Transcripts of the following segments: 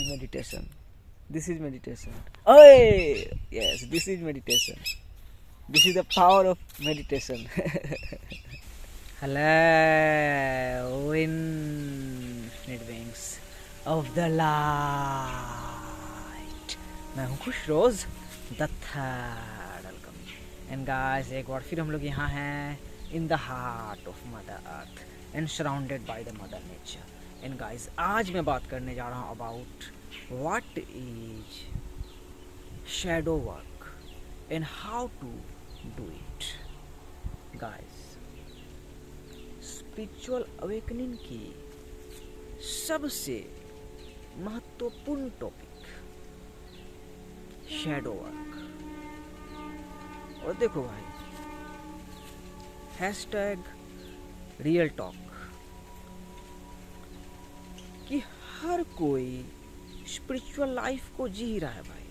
meditation. This is meditation. Oh, yes, this is meditation. This is the power of meditation. Hello, infinite beings of the light. मैं हूँ खुश रोज the third welcome and guys एक बार फिर हम लोग यहाँ हैं in the heart of mother earth and surrounded by the mother nature. And guys आज मैं बात करने जा रहा हूँ about what is shadow work and how to do it. Guys spiritual awakening की सबसे महत्वपूर्ण टॉपिक शैडो वर्क. और देखो भाई हैशटैग रियल टॉक कि हर कोई स्पिरिचुअल लाइफ को जी रहा है भाई.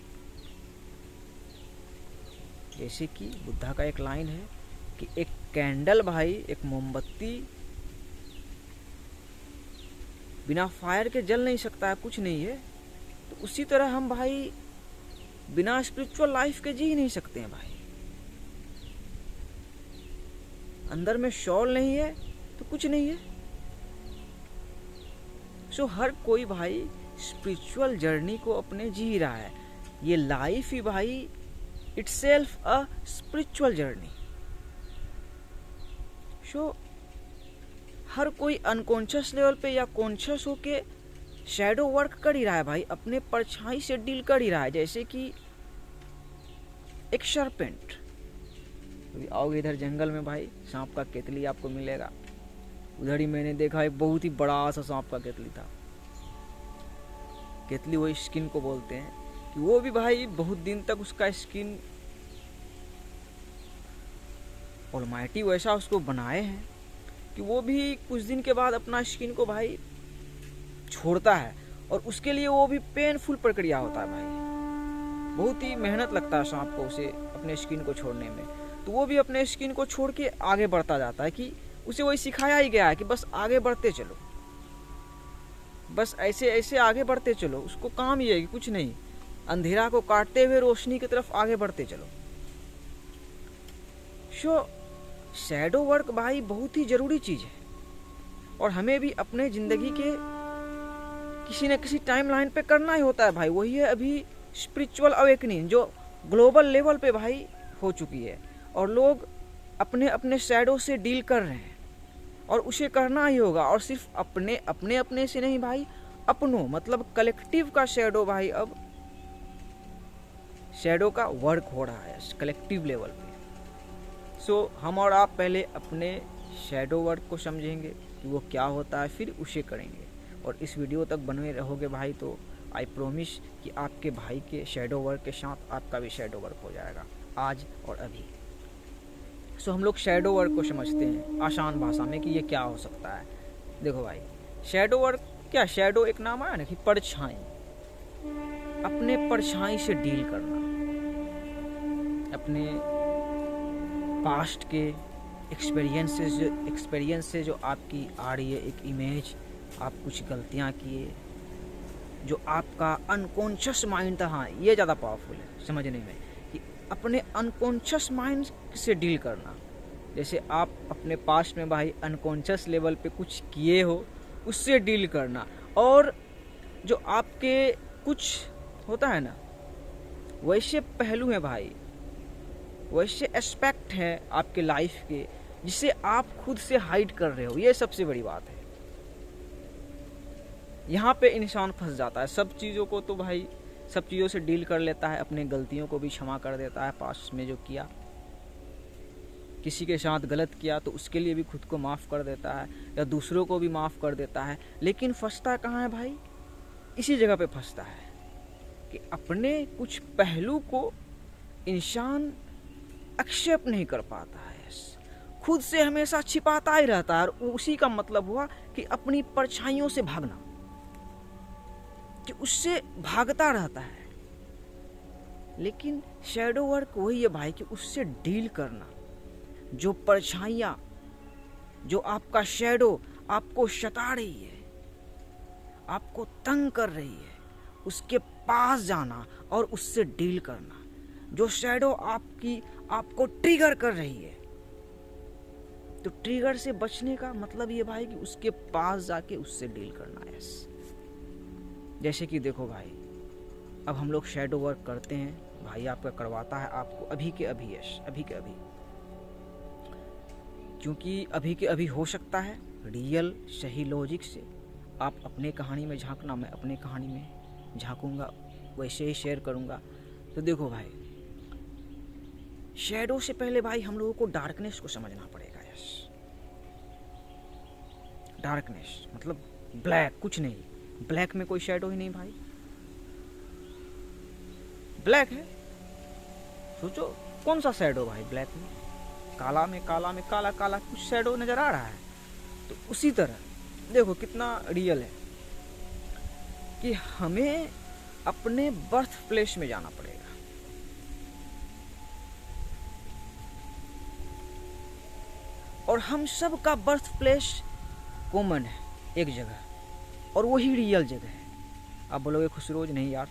जैसे कि बुद्धा का एक लाइन है कि एक कैंडल भाई, एक मोमबत्ती बिना फायर के जल नहीं सकता है, कुछ नहीं है. तो उसी तरह हम भाई बिना स्पिरिचुअल लाइफ के जी ही नहीं सकते हैं भाई. अंदर में शॉल नहीं है तो कुछ नहीं है. सो हर कोई भाई स्पिरिचुअल जर्नी को अपने जी रहा है. ये लाइफ ही भाई इटसेल्फ अ स्पिरिचुअल जर्नी. सो हर कोई अनकॉन्शियस लेवल पे या कॉन्शियस होके शैडो वर्क कर ही रहा है भाई. अपने परछाई से डील कर ही रहा है. जैसे कि एक सर्पेंट, आओगे इधर जंगल में भाई, सांप का केतली आपको मिलेगा. उधर ही मैंने देखा एक बहुत ही बड़ा सा सांप का केतली था. केतली वही स्किन को बोलते हैं कि वो भी भाई बहुत दिन तक उसका स्किन ऑलमाइटी वैसा उसको बनाए हैं कि वो भी कुछ दिन के बाद अपना स्किन को भाई छोड़ता है. और उसके लिए वो भी पेनफुल प्रक्रिया होता है भाई. बहुत ही मेहनत लगता है सांप को उसे अपने स्किन को छोड़ने में. तो वो भी अपने स्किन को छोड़ के आगे बढ़ता जाता है कि उसे वही सिखाया ही गया है कि बस आगे बढ़ते चलो, बस ऐसे ऐसे आगे बढ़ते चलो. उसको काम ये है कि कुछ नहीं, अंधेरा को काटते हुए रोशनी की तरफ आगे बढ़ते चलो. सो शैडो वर्क भाई बहुत ही जरूरी चीज है और हमें भी अपने जिंदगी के किसी न किसी टाइमलाइन पे करना ही होता है भाई. वही है अभी स्पिरिचुअल अवेकनिंग जो ग्लोबल लेवल पे भाई हो चुकी है और लोग अपने अपने शैडो से डील कर रहे हैं और उसे करना ही होगा. और सिर्फ अपने अपने अपने से नहीं भाई, अपनों मतलब कलेक्टिव का शैडो भाई अब शैडो का वर्क हो रहा है कलेक्टिव लेवल पे. सो हम और आप पहले अपने शैडो वर्क को समझेंगे कि वो क्या होता है, फिर उसे करेंगे. और इस वीडियो तक बने रहोगे भाई तो आई प्रोमिस कि आपके भाई के शैडो वर्क के साथ आपका भी शैडो वर्क हो जाएगा आज और अभी. सो हम लोग शैडो वर्क को समझते हैं आसान भाषा में कि ये क्या हो सकता है. देखो भाई शैडो वर्क क्या, शैडो एक नाम आया ना कि परछाई. अपने परछाई से डील करना, अपने पास्ट के एक्सपीरियंस से जो आपकी आ रही है एक इमेज, आप कुछ गलतियां किए जो आपका अनकॉन्शियस माइंड था. हाँ ये ज़्यादा पावरफुल है समझने में कि अपने अनकॉन्शियस माइंड से डील करना. जैसे आप अपने पास्ट में भाई अनकॉन्शियस लेवल पे कुछ किए हो, उससे डील करना. और जो आपके कुछ होता है ना वैसे पहलू हैं भाई, वैसे एस्पेक्ट हैं आपके लाइफ के जिसे आप खुद से हाइड कर रहे हो. ये सबसे बड़ी बात है. यहाँ पे इंसान फंस जाता है. सब चीज़ों को तो भाई सब चीज़ों से डील कर लेता है, अपने गलतियों को भी क्षमा कर देता है. पास्ट में जो किया, किसी के साथ गलत किया तो उसके लिए भी खुद को माफ़ कर देता है या दूसरों को भी माफ़ कर देता है. लेकिन फंसता कहाँ है भाई, इसी जगह पे फंसता है कि अपने कुछ पहलू को इंसान एक्सेप्ट नहीं कर पाता है, खुद से हमेशा छिपाता ही रहता है. और उसी का मतलब हुआ कि अपनी परछाइयों से भागना, कि उससे भागता रहता है. लेकिन शैडो वर्क वही है भाई कि उससे डील करना. जो परछाइयाँ, जो आपका शैडो आपको सता रही है, आपको तंग कर रही है, उसके पास जाना और उससे डील करना। जो शैडो आपको ट्रिगर कर रही है, तो ट्रिगर से बचने का मतलब ये भाई कि उसके पास जाके उससे डील करना है। जैसे कि देखो भाई, अब हम लोग शैडो वर्क करते हैं, भाई आपका करवाता है आपको अभी के अभी यश, अभी के अभी, क्योंकि अभी के अभी हो सकता है रियल सही लॉजिक से आप अपने कहानी में झांकना, मैं अपने कहानी में झांकूंगा, वैसे ही शेयर करूंगा। तो देखो भाई, शैडो से पहले भाई हम लोगों को डार्कनेस को समझना पड़ेगा। यस, डार्कनेस मतलब ब्लैक, कुछ नहीं, ब्लैक में कोई शैडो ही नहीं भाई, ब्लैक है। सोचो कौन सा शैडो भाई ब्लैक में, काला में काला काला कुछ शैडो नजर आ रहा है। तो उसी तरह देखो कितना रियल है कि हमें अपने बर्थ प्लेस में जाना पड़ेगा। और हम सब का बर्थ प्लेस कॉमन है, एक जगह, और वही रियल जगह है। आप बोलोगे खुशरोज नहीं यार,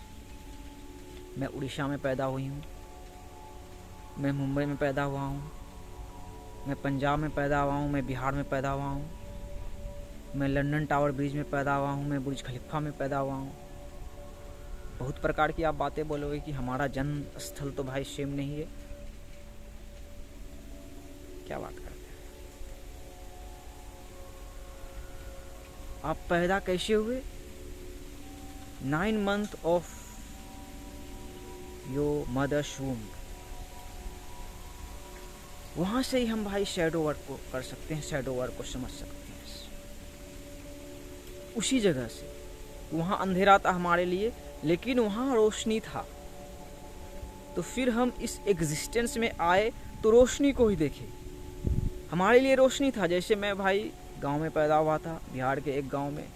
मैं उड़ीसा में पैदा हुई हूँ, मैं मुंबई में पैदा हुआ हूँ, मैं पंजाब में पैदा हुआ हूँ, मैं बिहार में पैदा हुआ हूँ, मैं लंदन टावर ब्रिज में पैदा हुआ हूँ, मैं बुर्ज खलीफा में पैदा हुआ हूँ। बहुत प्रकार की आप बातें बोलोगे कि हमारा जन्म स्थल तो भाई सेम नहीं है। क्या बात करते हैं आप? पैदा कैसे हुए? 9 months of your mother's womb, वहां से ही हम भाई शैडो वर्क को कर सकते हैं, शैडो वर्क को समझ सकते हैं। उसी जगह से, वहां अंधेरा था हमारे लिए, लेकिन वहां रोशनी था। तो फिर हम इस एग्जिस्टेंस में आए तो रोशनी को ही देखे। हमारे लिए रोशनी था। जैसे मैं भाई गांव में पैदा हुआ था, बिहार के एक गांव में,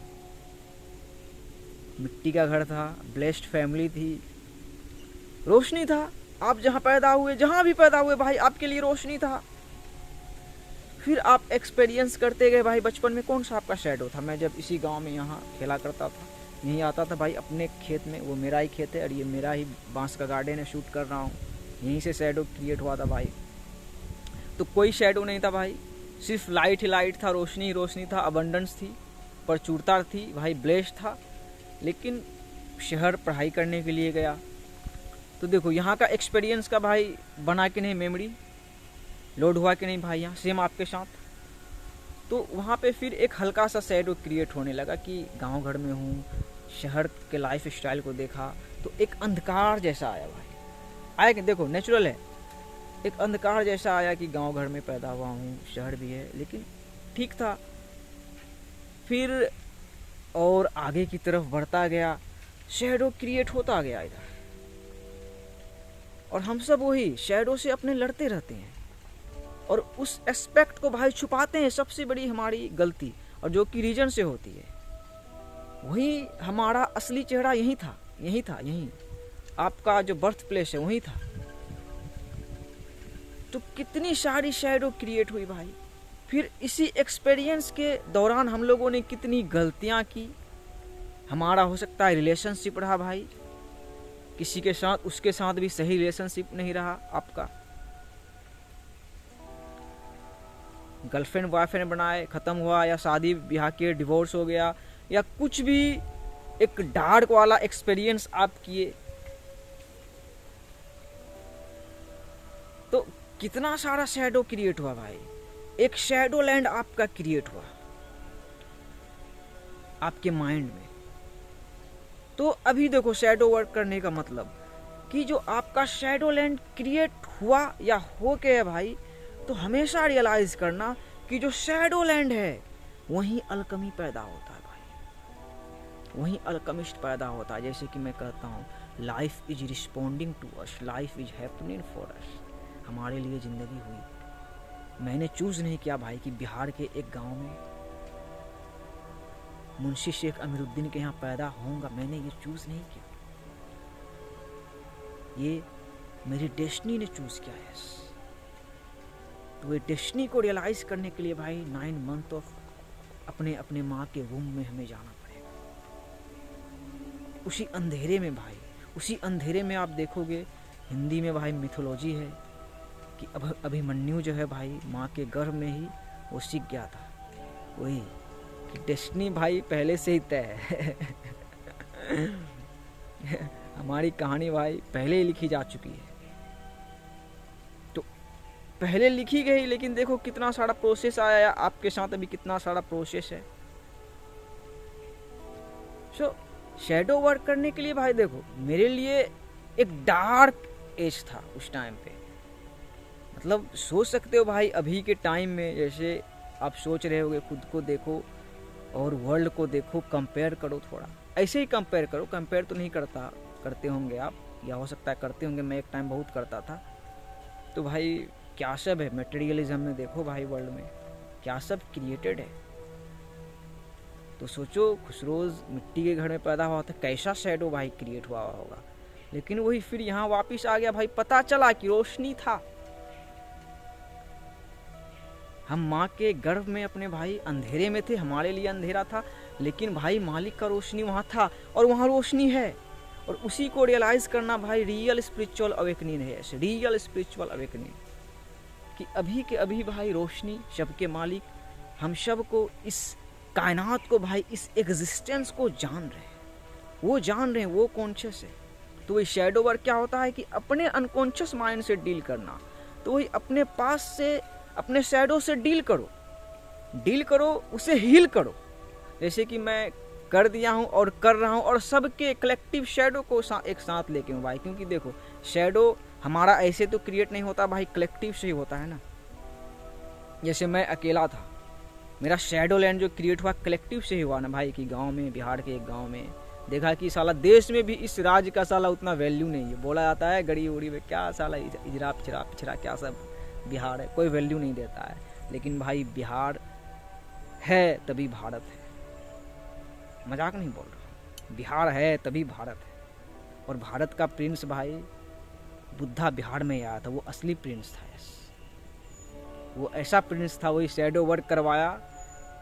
मिट्टी का घर था, ब्लेस्ड फैमिली थी, रोशनी था। आप जहाँ पैदा हुए, जहाँ भी पैदा हुए भाई, आपके लिए रोशनी था। फिर आप एक्सपीरियंस करते गए भाई, बचपन में कौन सा आपका शैडो था? मैं जब इसी गांव में यहाँ खेला करता था, यहीं आता था भाई अपने खेत में, वो मेरा ही खेत है और ये मेरा ही बांस का गार्डन है, शूट कर रहा हूँ, यहीं से शैडो क्रिएट हुआ था भाई। तो कोई शैडो नहीं था भाई, सिर्फ लाइट ही लाइट था, रोशनी ही रोशनी था, अबंडेंस थी, प्रचुरता थी भाई, ब्लेस्ड था। लेकिन शहर पढ़ाई करने के लिए गया, तो देखो यहाँ का एक्सपीरियंस का भाई बना कि नहीं, मेमोरी लोड हुआ कि नहीं भाई, यहाँ सेम आपके साथ। तो वहाँ पे फिर एक हल्का सा शैडो क्रिएट होने लगा कि गांव घर में हूँ, शहर के लाइफ स्टाइल को देखा तो एक अंधकार जैसा आया भाई, आया कि देखो नेचुरल है, एक अंधकार जैसा आया कि गांव घर में पैदा हुआ हूँ, शहर भी है, लेकिन ठीक था। फिर और आगे की तरफ बढ़ता गया, शैडो क्रिएट होता गया इधर, और हम सब वही शैडो से अपने लड़ते रहते हैं और उस एस्पेक्ट को भाई छुपाते हैं। सबसे बड़ी हमारी गलती, और जो कि रीजन से होती है, वही हमारा असली चेहरा यही था, यही आपका जो बर्थ प्लेस है वही था। तो कितनी सारी शैडो क्रिएट हुई भाई। फिर इसी एक्सपीरियंस के दौरान हम लोगों ने कितनी गलतियां की। हमारा हो सकता है रिलेशनशिप रहा भाई किसी के साथ, उसके साथ भी सही रिलेशनशिप नहीं रहा आपका, गर्लफ्रेंड बॉयफ्रेंड बनाए खत्म हुआ, या शादी ब्याह के डिवोर्स हो गया, या कुछ भी एक डार्क वाला एक्सपीरियंस आप किए। तो कितना सारा शैडो क्रिएट हुआ भाई, एक शैडो लैंड आपका क्रिएट हुआ आपके माइंड में। तो अभी देखो शैडो वर्क करने का मतलब कि जो आपका शैडो लैंड क्रिएट हुआ या हो के है भाई, तो हमेशा रियलाइज करना कि जो शैडो लैंड है वहीं अल्केमी पैदा होता है भाई, वहीं अल्केमिस्ट पैदा होता है। जैसे कि मैं कहता हूँ, life is responding to us, life is happening for us. हमारे लिए जिंदगी हुई। मैंने चूज नहीं किया भाई कि बिहार के एक गांव में मुंशी शेख अमीरुद्दीन के यहाँ पैदा होऊंगा, मैंने ये चूज नहीं किया, ये मेरी डेस्टिनी ने चूज किया है। तो ये डेस्टिनी को रियलाइज करने के लिए भाई 9 months ऑफ अपने माँ के वूम्ब में हमें जाना पड़ेगा। उसी अंधेरे में भाई, उसी अंधेरे में आप देखोगे हिंदी में भाई मिथोलॉजी है कि अभिमन्यु जो है भाई माँ के गर्भ में ही वो सीख गया था, वही कि डेस्टिनी भाई पहले से ही तय है। हमारी कहानी भाई पहले ही लिखी जा चुकी है, तो पहले लिखी गई, लेकिन देखो कितना सारा प्रोसेस आया, आपके साथ अभी कितना सारा प्रोसेस है। सो शैडो वर्क करने के लिए भाई देखो मेरे लिए एक डार्क एज था उस टाइम पे। मतलब सोच सकते हो भाई अभी के टाइम में जैसे आप सोच रहे होगे, खुद को देखो और वर्ल्ड को देखो, कंपेयर करो, थोड़ा ऐसे ही कंपेयर करो। कंपेयर तो नहीं करते होंगे आप, या हो सकता है करते होंगे, मैं एक टाइम बहुत करता था। तो भाई क्या सब है मटेरियलिज्म में, देखो भाई वर्ल्ड में क्या सब क्रिएटेड है। तो सोचो खुसरोज मिट्टी के घर में पैदा हुआ था, कैसा शैडो भाई क्रिएट हुआ होगा। लेकिन वही फिर यहाँ वापस आ गया भाई, पता चला कि रोशनी था। हम माँ के गर्भ में अपने भाई अंधेरे में थे, हमारे लिए अंधेरा था, लेकिन भाई मालिक का रोशनी वहाँ था और वहाँ रोशनी है। और उसी को रियलाइज करना भाई रियल स्पिरिचुअल अवेकनिंग है, रियल स्पिरिचुअल अवेकनिंग, कि अभी के अभी भाई रोशनी सबके मालिक, हम सब को, इस कायनात को भाई, इस एग्जिस्टेंस को जान रहे हैं, वो जान रहे हैं, वो कॉन्शियस है। तो वही शैडो वर्क क्या होता है कि अपने अनकॉन्शियस माइंड से डील करना। तो वही अपने पास से, अपने शैडो से डील करो, उसे हील करो। जैसे कि मैं कर दिया हूँ और कर रहा हूँ, और सबके कलेक्टिव शैडो को एक साथ लेके हूँ भाई। क्योंकि देखो शैडो हमारा ऐसे तो क्रिएट नहीं होता भाई, कलेक्टिव से ही होता है ना। जैसे मैं अकेला था, मेरा शैडो लैंड जो क्रिएट हुआ कलेक्टिव से ही हुआ ना भाई, कि गांव में, बिहार के एक गांव में देखा कि साला देश में भी इस राज्य का साला उतना वैल्यू नहीं है। बोला जाता है गड़ी उड़ी में क्या साला इजरा पिछड़ा क्या सब बिहार है, कोई वैल्यू नहीं देता है। लेकिन भाई बिहार है तभी भारत है, मजाक नहीं बोल रहा, बिहार है तभी भारत है। और भारत का प्रिंस भाई बुद्धा बिहार में आया था, वो असली प्रिंस था। वो ऐसा प्रिंस था, वही शैडो वर्क करवाया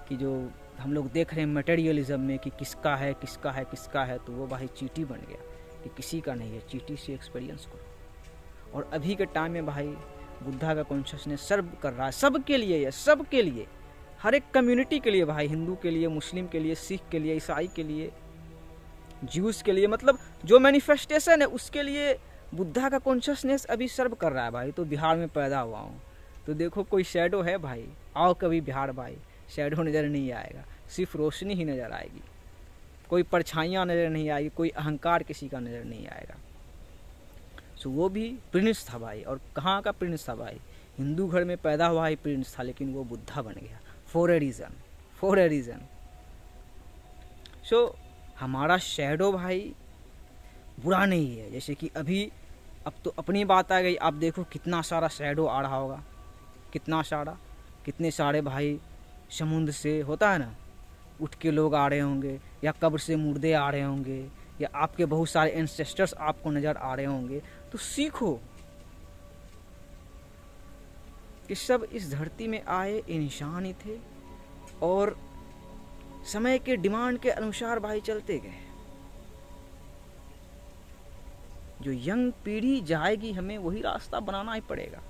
कि जो हम लोग देख रहे हैं मटेरियलिज्म में कि किसका है किसका है किसका है, तो वो भाई चीटी बन गया कि किसी का नहीं है, चीटी से एक्सपीरियंस करो। और अभी के टाइम में भाई बुद्धा का कॉन्शियसनेस सर्व कर रहा है, सबके लिए, सबके लिए, हर एक कम्युनिटी के लिए भाई, हिंदू के लिए, मुस्लिम के लिए, सिख के लिए, ईसाई के लिए, ज्यूस के लिए, मतलब जो मैनिफेस्टेशन है उसके लिए बुद्धा का कॉन्शियसनेस अभी सर्व कर रहा है भाई। तो बिहार में पैदा हुआ हूँ, तो देखो कोई शैडो है भाई, आओ कभी बिहार भाई, शैडो नज़र नहीं आएगा, सिर्फ रोशनी ही नज़र आएगी, कोई परछाइयाँ नज़र नहीं आएगी, कोई अहंकार किसी का नज़र नहीं आएगा। सो वो भी प्रिंस था भाई, और कहाँ का प्रिंस था भाई, हिंदू घर में पैदा हुआ ही प्रिंस था, लेकिन वो बुद्धा बन गया फॉर ए रीज़न। सो हमारा शैडो भाई बुरा नहीं है। जैसे कि अभी अब तो अपनी बात आ गई, आप देखो कितना सारा शैडो आ रहा होगा, कितने सारे भाई समुद्र से होता है ना, उठ के लोग आ रहे होंगे, या कब्र से मुर्दे आ रहे होंगे, या आपके बहुत सारे एंसेस्टर्स आपको नज़र आ रहे होंगे। तो सीखो कि सब इस धरती में आए इंसान ही थे, और समय के डिमांड के अनुसार भाई चलते गए। जो यंग पीढ़ी जाएगी, हमें वही रास्ता बनाना ही पड़ेगा,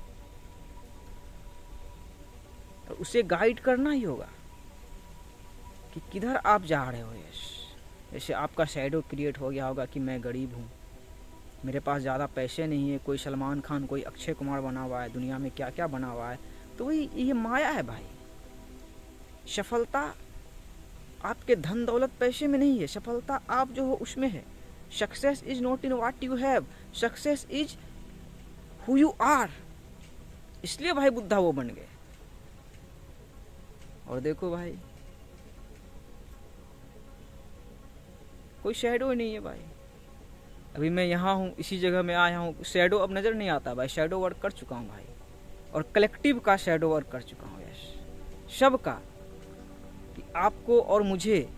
और उसे गाइड करना ही होगा कि किधर आप जा रहे हो। जैसे आपका शैडो क्रिएट हो गया होगा कि मैं गरीब हूँ, मेरे पास ज़्यादा पैसे नहीं है, कोई सलमान खान, कोई अक्षय कुमार बना हुआ है, दुनिया में क्या क्या बना हुआ है। तो वही ये माया है भाई। सफलता आपके धन दौलत पैसे में नहीं है, सफलता आप जो हो उसमें है। Success is not in what you have, success is who you are. इसलिए भाई बुद्धा वो बन गए। और देखो भाई कोई शैडो ही नहीं है भाई। अभी मैं यहाँ हूँ, इसी जगह में आया हूँ, शैडो अब नज़र नहीं आता भाई, शैडो वर्क कर चुका हूँ भाई, और कलेक्टिव का शैडो वर्क कर चुका हूँ। यस, सबका, कि आपको और मुझे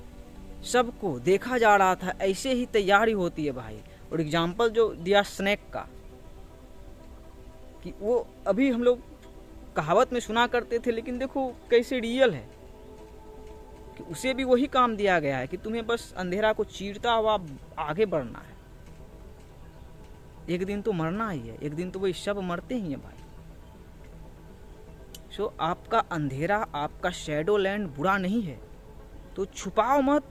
सबको देखा जा रहा था, ऐसे ही तैयारी होती है भाई। और एग्जाम्पल जो दिया स्नेक का, कि वो अभी हम लोग कहावत में सुना करते थे, लेकिन देखो कैसे रियल है। कि उसे भी वही काम दिया गया है कि तुम्हें बस अंधेरा को चीरता हुआ आगे बढ़ना है। एक दिन तो मरना ही है, एक दिन तो वही सब मरते ही हैं भाई। सो आपका अंधेरा, आपका शैडो लैंड बुरा नहीं है, तो छुपाओ मत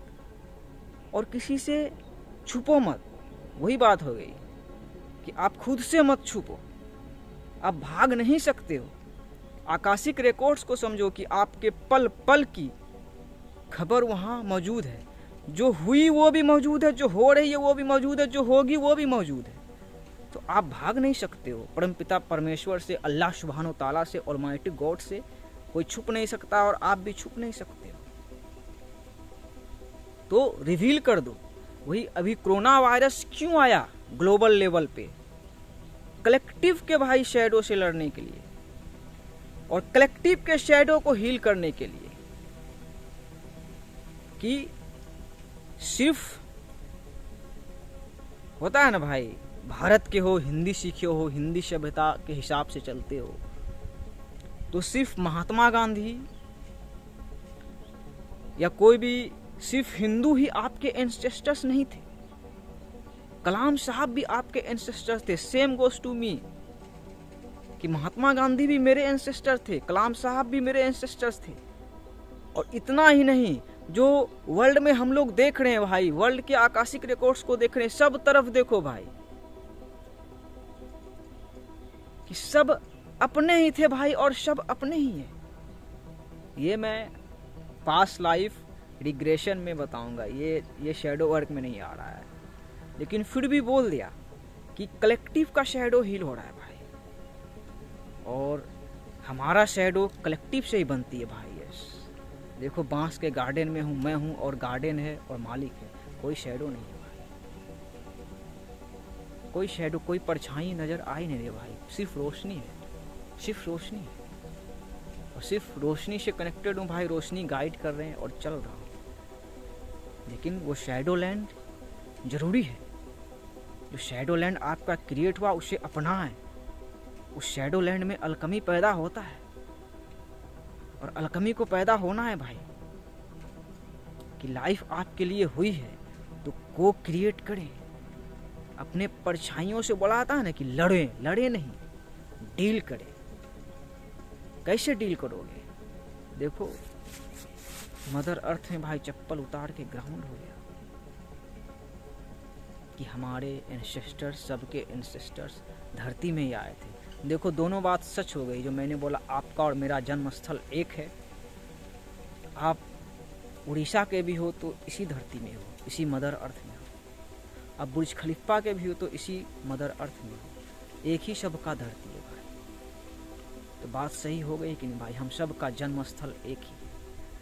और किसी से छुपो मत। वही बात हो गई कि आप खुद से मत छुपो, आप भाग नहीं सकते हो। आकाशिक रिकॉर्ड्स को समझो कि आपके पल पल की खबर वहाँ मौजूद है। जो हुई वो भी मौजूद है, जो हो रही है वो भी मौजूद है, जो होगी वो भी मौजूद है। तो आप भाग नहीं सकते हो। परमपिता परमेश्वर से, अल्लाह सुब्हानो ताला से, ऑलमाइटी गॉड से कोई छुप नहीं सकता और आप भी छुप नहीं सकते हो। तो रिवील कर दो। वही अभी कोरोना वायरस क्यों आया ग्लोबल लेवल पे? कलेक्टिव के भाई शैडो से लड़ने के लिए और कलेक्टिव के शैडो को हील करने के लिए, कि सिर्फ होता है ना भाई, भारत के हो, हिंदी सीखे हो, हिंदी सभ्यता के हिसाब से चलते हो, तो सिर्फ महात्मा गांधी या कोई भी सिर्फ हिंदू ही आपके एंसेस्टर्स नहीं थे। कलाम साहब भी आपके एंसेस्टर्स थे। सेम गोस टू मी कि महात्मा गांधी भी मेरे एंसेस्टर थे, कलाम साहब भी मेरे एंसेस्टर्स थे। और इतना ही नहीं, जो वर्ल्ड में हम लोग देख रहे हैं भाई, वर्ल्ड के आकाशिक रिकॉर्ड्स को देख रहे हैं, सब तरफ देखो भाई कि सब अपने ही थे भाई और सब अपने ही हैं। ये मैं पास्ट लाइफ रिग्रेशन में बताऊंगा, ये शैडो वर्क में नहीं आ रहा है, लेकिन फिर भी बोल दिया कि कलेक्टिव का शैडो हील हो रहा है भाई, और हमारा शैडो कलेक्टिव से ही बनती है भाई। यस, देखो बांस के गार्डन में हूँ, मैं हूँ और गार्डन है और मालिक है, कोई शैडो नहीं है भाई, कोई शैडो, कोई परछाई नजर आ ही नहीं रही भाई, सिर्फ रोशनी है, सिर्फ रोशनी है, और सिर्फ रोशनी से कनेक्टेड हूँ भाई, रोशनी गाइड कर रहे हैं और चल रहा हूँ। लेकिन वो शैडो लैंड जरूरी है। जो शैडो लैंड आपका क्रिएट हुआ उसे अपनाएं। उस शैडो लैंड में अलकमी पैदा होता है, और अलकमी को पैदा होना है भाई, कि लाइफ आपके लिए हुई है तो को क्रिएट करें। अपने परछाइयों से बोला आता है ना कि लड़े नहीं, डील करें। कैसे डील करोगे? देखो मदर अर्थ में भाई चप्पल उतार के ग्राउंड हो गया कि हमारे एंसेस्टर्स, सबके एंसेस्टर्स धरती में ही आए थे। देखो दोनों बात सच हो गई। जो मैंने बोला आपका और मेरा जन्म स्थल एक है। आप उड़ीसा के भी हो तो इसी धरती में हो, इसी मदर अर्थ में हो। अब बुर्ज खलीफा के भी हो तो इसी मदर अर्थ में हो। एक ही सब का धरती है भाई। तो बात सही हो गई कि नहीं भाई? हम सब का जन्म स्थल एक ही।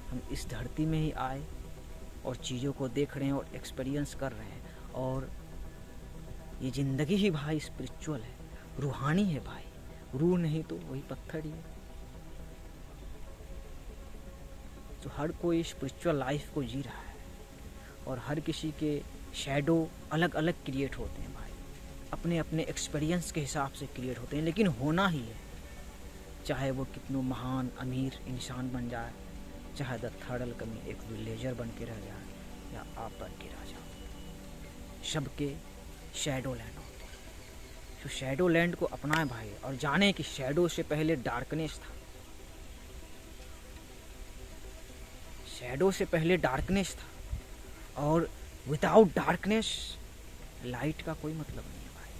हम इस धरती में ही आए और चीज़ों को देख रहे हैं और एक्सपीरियंस कर रहे हैं। और ये ज़िंदगी ही भाई स्पिरिचुअल है, रूहानी है भाई। रूह नहीं तो वही पत्थर ही है। तो हर कोई स्पिरिचुअल लाइफ को जी रहा है, और हर किसी के शैडो अलग अलग क्रिएट होते हैं भाई, अपने अपने एक्सपीरियंस के हिसाब से क्रिएट होते हैं। लेकिन होना ही है, चाहे वो कितनों महान अमीर इंसान बन जाए, चाहे द थर्ड अलकमी एक विलेजर बन के रह जाए, या आप बन के रह जाओ, सबके शैडो लैंड होते हैं। तो शैडो लैंड को अपनाएं भाई, और जाने कि शैडो से पहले डार्कनेस था। शैडो से पहले डार्कनेस था, और विदाउट डार्कनेस लाइट का कोई मतलब नहीं है भाई।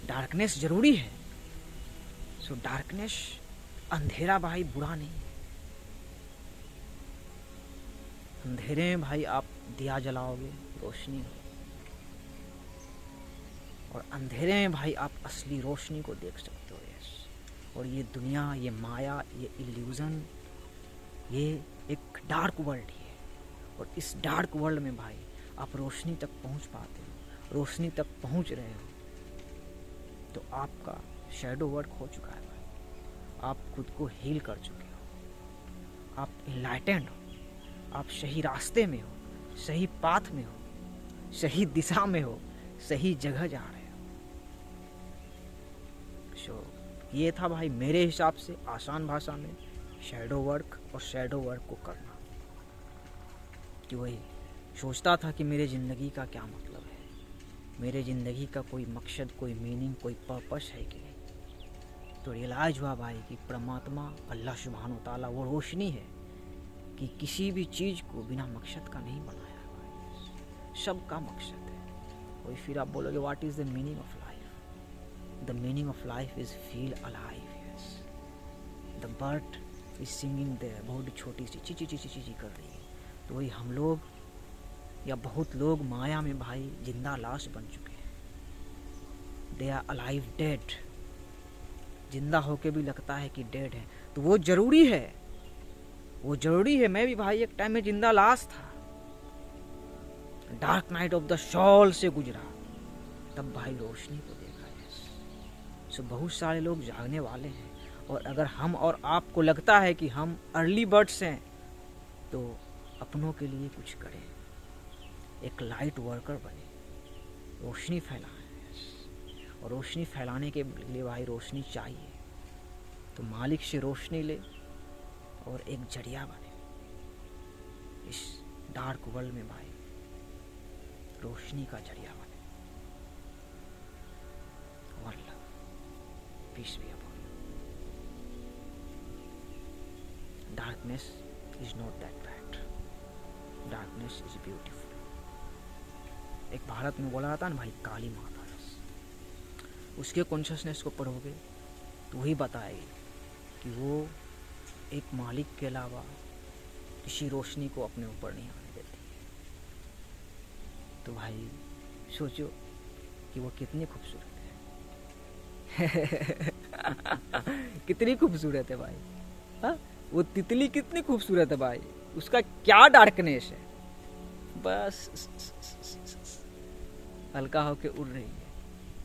डार्कनेस जरूरी है। सो डार्कनेस, अंधेरा भाई बुरा नहीं है। अंधेरे में भाई आप दिया जलाओगे, रोशनी हो, और अंधेरे में भाई आप असली रोशनी को देख सकते हो। यस, और ये दुनिया, ये माया, ये इल्यूजन, ये एक डार्क वर्ल्ड ही है। और इस डार्क वर्ल्ड में भाई आप रोशनी तक पहुंच पाते हो, रोशनी तक पहुंच रहे हो, तो आपका शैडो वर्क हो चुका है भाई। आप खुद को हील कर चुके हो, आप इनलाइटेंड हो, आप सही रास्ते में हो, सही पाथ में हो, सही दिशा में हो, सही जगह जा रहे हो। सो ये था भाई मेरे हिसाब से आसान भाषा में शैडो वर्क और शैडो वर्क को करना। कि वही सोचता था कि मेरे ज़िंदगी का क्या मतलब है, मेरे ज़िंदगी का कोई मकसद, कोई मीनिंग, कोई पर्पस है कि नहीं। तो रियलाइज हुआ भाई कि परमात्मा अल्लाह सुब्हानो ताला वो रोशनी है कि किसी भी चीज़ को बिना मकसद का नहीं बनाया है भाई, सबका मकसद है। वही फिर आप बोलोगे what is the meaning of life? The meaning of life is feel alive. Yes, the bird is singing there, बहुत छोटी सी ची ची ची ची ची कर रही है। तो वही हम लोग या बहुत लोग माया में भाई जिंदा लाश बन चुके हैं। दे आर अलाइव डेड, जिंदा होके भी लगता है कि डेड है। तो वो जरूरी है, वो जरूरी है। मैं भी भाई एक टाइम में जिंदा लाश था, dark night of the soul से गुजरा, तब भाई रोशनी को देखा है। सो बहुत सारे लोग जागने वाले हैं, और अगर हम और आपको लगता है कि हम अर्ली बर्ड्स हैं तो अपनों के लिए कुछ करें, एक लाइट वर्कर बने, रोशनी फैलाएं। और रोशनी फैलाने के लिए भाई रोशनी चाहिए, तो मालिक से रोशनी ले और एक जरिया बने इस डार्क वर्ल्ड में भाई, रोशनी का जरिया बने। One love, peace be upon you. Darkness is not that bad, darkness is beautiful. एक भारत में बोला जाता है ना भाई, काली माता, उसके कॉन्शियसनेस को पढ़ोगे तो वही बताएगी कि वो एक मालिक के अलावा किसी रोशनी को अपने ऊपर नहीं आने देती। तो भाई सोचो कि वो कितनी खूबसूरत है। कितनी खूबसूरत है भाई, हा? वो तितली कितनी खूबसूरत है भाई, उसका क्या डार्कनेस है, बस हल्का होके उड़ रही है।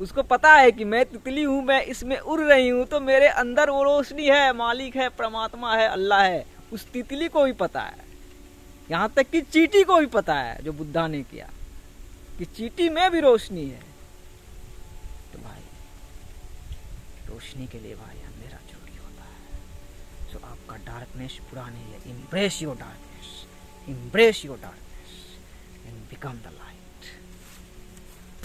उसको पता है कि मैं तितली हूँ, मैं इसमें उड़ रही हूँ, तो मेरे अंदर वो रोशनी है, मालिक है, परमात्मा है, अल्लाह है। उस तितली को भी पता है, यहाँ तक कि चींटी को भी पता है, जो बुद्धा ने किया, कि चींटी में भी रोशनी है। तो भाई रोशनी के लिए भाई अंधेरा जरूरी होता है। सो आपका डार्कनेस बुरा नहीं है। Embrace your darkness, embrace your darkness and become the light.